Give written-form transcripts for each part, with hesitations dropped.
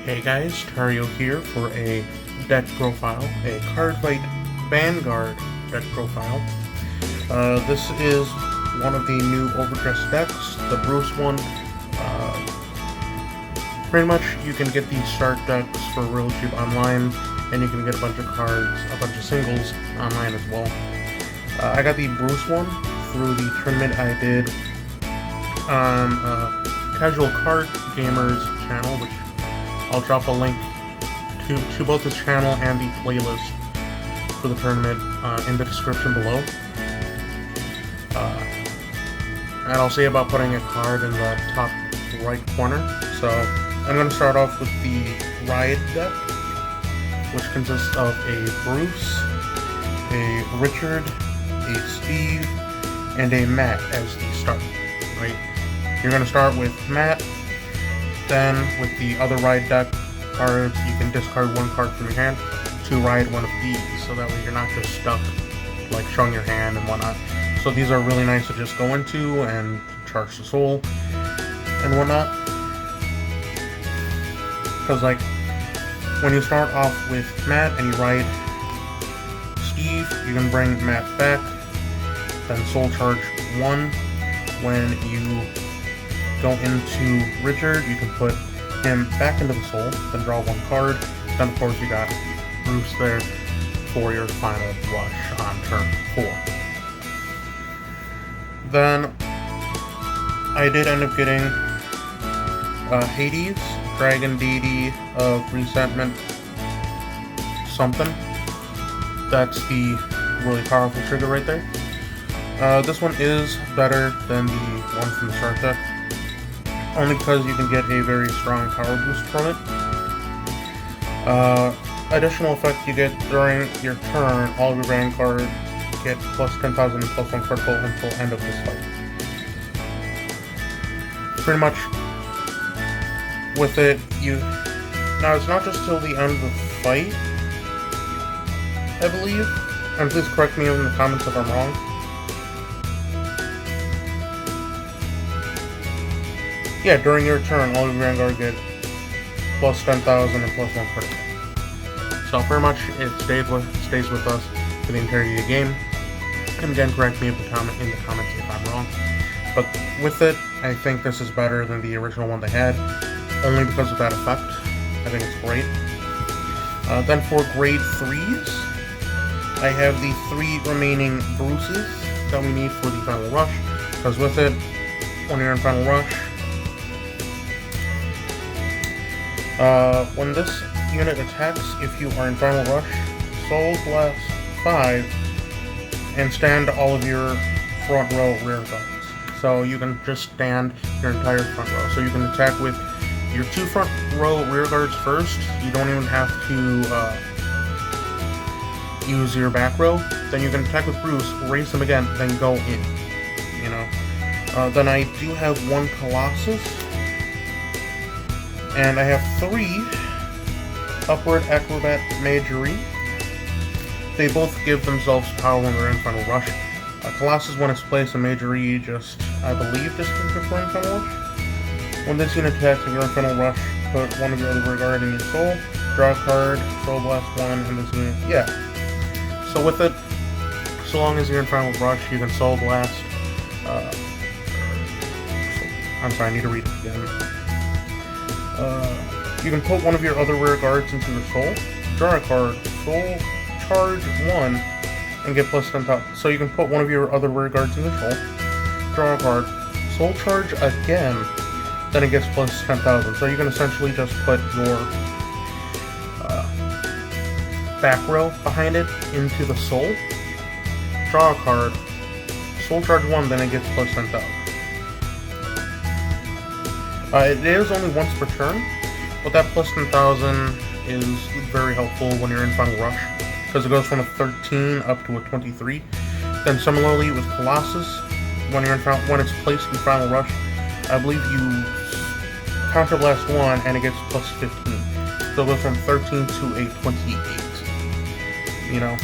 Hey guys, Tario here for a deck profile, a Cardfight Vanguard deck profile. This is one of the new Overdress decks, the BRUUUUUUUCE one. Pretty much you can get these start decks for real cheap online, and you can get a bunch of cards, a bunch of singles online as well. I got the BRUUUUUUUCE one through the tournament I did on Casual Card Gamers channel, which I'll drop a link to both this channel and the playlist for the tournament in the description below. And I'll say about putting a card in the top right corner. So I'm going to start off with the Ride deck, which consists of a Bruce, a Richard, a Steve, and a Matt as the start. Right? You're going to start with Matt. Then, with the other Ride deck cards, you can discard one card from your hand to ride one of these, so that way you're not just stuck, like, showing your hand and whatnot. So these are really nice to just go into and charge the soul and whatnot. Because, like, when you start off with Matt and you ride Steve, you can bring Matt back, then soul charge 1. When you go into Richard, you can put him back into the soul, then draw 1 card. Then of course you got Bruce there for your final rush on turn 4. Then I did end up getting Hades, Dragon Deity of Resentment something. That's the really powerful trigger right there. This one is better than the one from the start deck, only because you can get a very strong power boost from it. Additional effect you get during your turn, all of your Vanguard get plus 10,000 and plus 1 critical until end of this fight. Pretty much with it, now it's not just till the end of the fight, I believe, and please correct me in the comments if I'm wrong. Yeah, during your turn, all of your Vanguard get plus 10,000 and plus 1 critical. So pretty much it stays with us for the entirety of the game. And again, correct me in the comments if I'm wrong. But with it, I think this is better than the original one they had, only because of that effect. I think it's great. Then for grade 3s, I have the 3 remaining Bruces that we need for the final rush. Because with it, when you're in final rush, when this unit attacks, if you are in final rush, Soul Blast 5 and stand all of your front row rear guards. So you can just stand your entire front row. So you can attack with your 2 front row rear guards first. You don't even have to use your back row. Then you can attack with Bruce, raise them again, then go in. You know. Then I do have 1 Colossus. And I have 3 Upward Acrobat Magery. They both give themselves power when they're in final rush. Colossus, when it's placed in Magery, I believe, just confirm final rush. When this unit attacks, if you're in final rush, put one of your other regard in your soul, draw a card, soul blast 1, and this unit. Yeah. So with it, so long as you're in final rush, you can soul blast. I'm sorry, I need to read it again. You can put one of your other rear guards into your soul, draw a card, soul charge 1, and get plus 10,000. So you can put one of your other rear guards in your soul, draw a card, soul charge again, then it gets plus 10,000. So you can essentially just put your back row behind it into the soul, draw a card, soul charge 1, then it gets plus 10,000. It is only once per turn, but that plus 10,000 is very helpful when you're in final rush, because it goes from a 13 up to a 23. Then similarly with Colossus, when it's placed in final rush, I believe you counterblast 1 and it gets plus 15. So it goes from 13 to a 28. You know.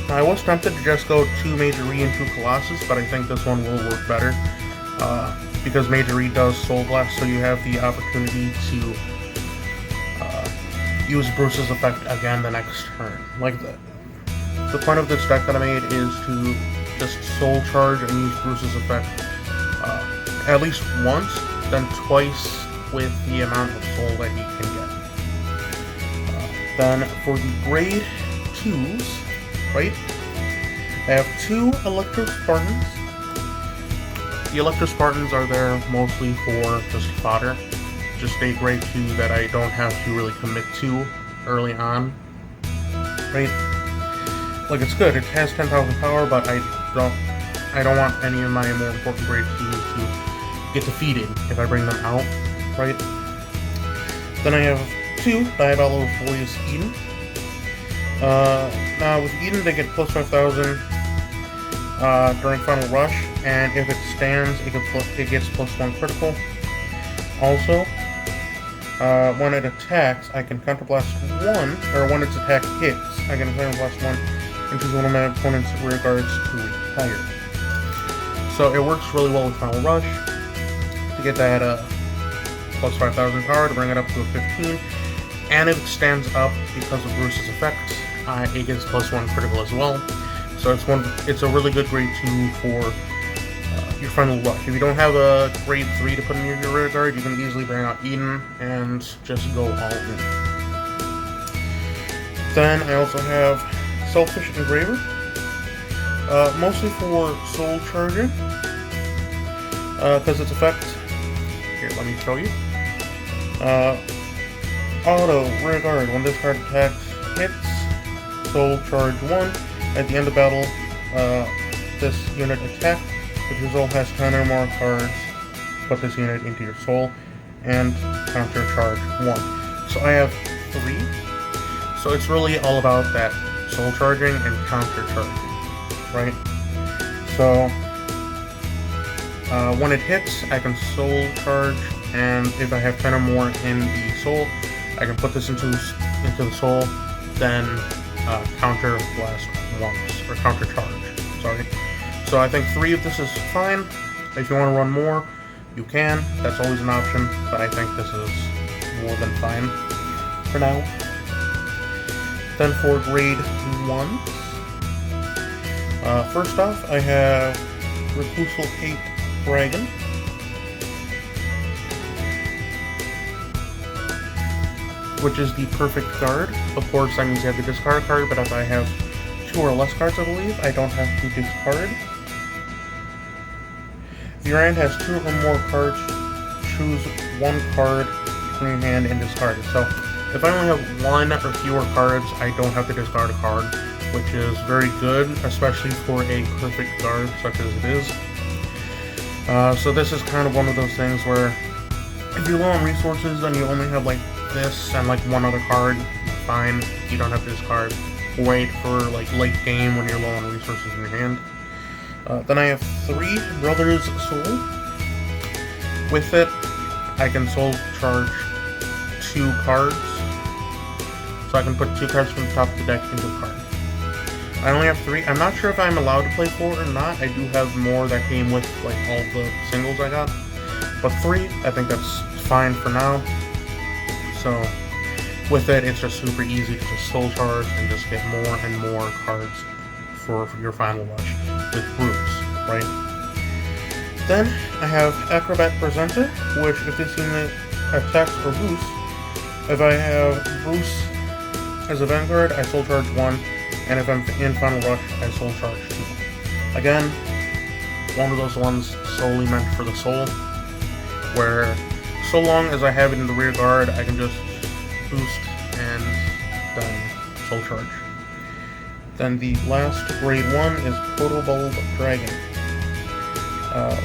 Now I was tempted to just go 2 Magery and 2 Colossus, but I think this one will work better. Because Magery does Soul Blast, so you have the opportunity to use Bruce's effect again the next turn. Like the point of this deck that I made is to just soul charge and use Bruce's effect at least once, then twice with the amount of soul that he can get. Then for the grade 2s, right, I have 2 Electro Spartans. The Electro Spartans are there mostly for just fodder, just a grade 2 that I don't have to really commit to early on, right? Like, it's good, it has 10,000 power, but I don't want any of my more important grade 2s to get defeated if I bring them out, right? Then I have 2 Diablo Boys Eden. Now with Eden they get plus 5,000 during Final Rush, and if it stands, it gets plus 1 critical. Also, when it attacks, I can counterblast 1, or when its attack hits, I can counterblast 1 and choose one of my opponent's rear guards to retire. So it works really well with Final Rush to get that plus 5,000 power to bring it up to a 15. And if it stands up because of Bruce's effects, it gets plus 1 critical as well. So it's a really good grade 2 for your Final Rush. If you don't have a grade 3 to put in your rear guard, you can easily bring out Eden and just go all in. Then I also have Selfish Engraver, mostly for soul charging, because its effect, here, let me show you. Auto, rear guard, when this card attacks, hits, soul charge 1. At the end of battle, this unit attack. If your soul has 10 or more cards, put this unit into your soul and counter charge 1. So I have 3. So it's really all about that soul charging and counter charging, right? So when it hits, I can soul charge, and if I have 10 or more in the soul, I can put this into the soul, then counter blast once, or counter charge, sorry. So I think 3 of this is fine. If you want to run more, you can. That's always an option, but I think this is more than fine for now. Then for grade 1, first off, I have Reclusal Hate Dragon. Which is the perfect guard. Of course, that means you have the discard card, but if I have 2 or less cards, I believe, I don't have to discard. If your hand has 2 or more cards, choose 1 card from your hand and discard it. So, if I only have 1 or fewer cards, I don't have to discard a card, which is very good, especially for a perfect guard such as it is. So this is kind of one of those things where, if you're low on resources and you only have like this and like 1 other card, fine, you don't have to discard. Wait for like late game when you're low on resources in your hand. Then I have 3 Brothers Soul. With it, I can soul charge 2 cards. So I can put 2 cards from the top of the deck into a card. I only have 3. I'm not sure if I'm allowed to play 4 or not. I do have more that came with like all the singles I got. But 3, I think that's fine for now. So with it, it's just super easy to just soul charge and just get more and more cards for your Final Rush with Bruce, right? Then I have Acrobat Presenter, which if this unit attacks or boosts, if I have Bruce as a Vanguard, I soul charge 1, and if I'm in Final Rush, I soul charge 2. Again, one of those ones solely meant for the soul, where so long as I have it in the rear guard, I can just boost and then soul charge. Then the last grade 1 is Protobulb Dragon.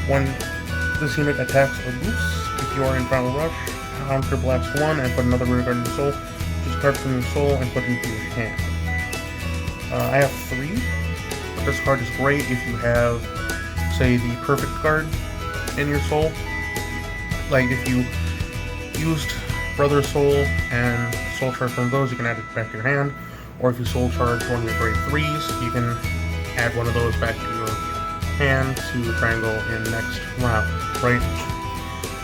When this unit attacks or boosts, if you are in Final Rush, counter blast 1 and put another rear guard in your soul. Choose a card from your soul and put it into your hand. I have 3, but this card is great if you have, say, the perfect guard in your soul. Like if you used Brother Soul and soul charge from those, you can add it back to your hand. Or if you soul charge one of your grade 3s, you can add one of those back to your hand to try and go in next round, right?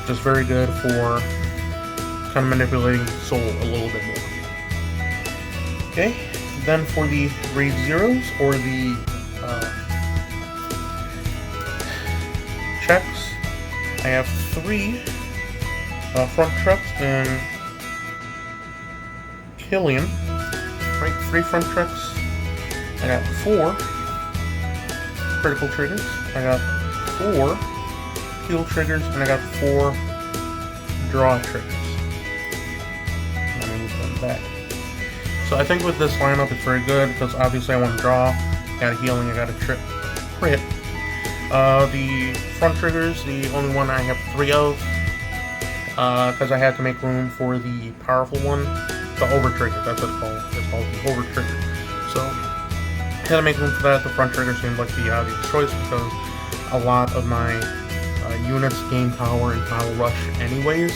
Just very good for kind of manipulating the soul a little bit more. Okay, then for the grade zeros, or the checks, I have 3 front checks in Killian, right? 3 front checks. I got 4 critical triggers. I got 4 heal triggers, and I got 4 draw triggers. Let me move them back. So I think with this lineup it's very good, because obviously I want to draw, got a healing, I got a crit. The front triggers, the only one I have 3 of, because I had to make room for the powerful one, the over trigger, that's what it's called. It's called the over trigger. So I had to make room for that. The front trigger seemed like the obvious choice, because a lot of my units gain power in Final Rush anyways,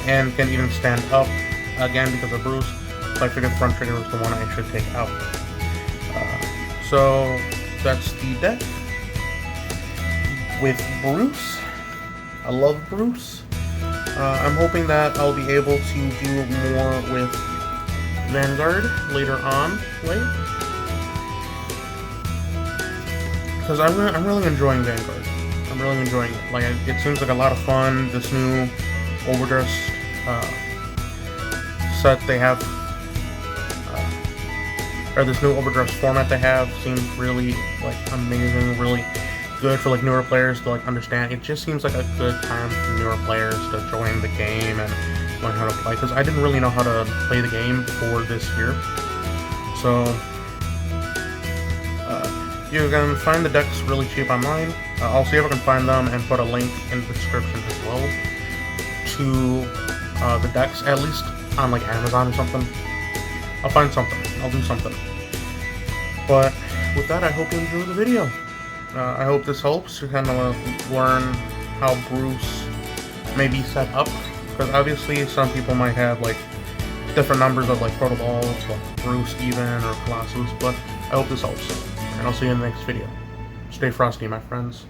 and can even stand up again because of Bruce, so I figured the front trigger was the one I should take out. So that's the deck with Bruce. I love Bruce. I'm hoping that I'll be able to do more with Vanguard later on, right? Because I'm really enjoying Vanguard. I'm really enjoying it. Like, it seems like a lot of fun. This new Overdress set they have, or this new Overdress format they have, seems really like amazing, really good for like newer players to like understand. It just seems like a good time for newer players to join the game and learn how to play, because I didn't really know how to play the game before this year. So you can find the decks really cheap online. I'll see if I can find them and put a link in the description as well to the decks, at least on like Amazon or something. I'll find something. I'll do something. But with that, I hope you enjoy the video. I hope this helps to kind of learn how Bruce may be set up, because obviously some people might have like different numbers of like protoballs, like Bruce even or Colossus, but I hope this helps. And I'll see you in the next video. Stay frosty, my friends.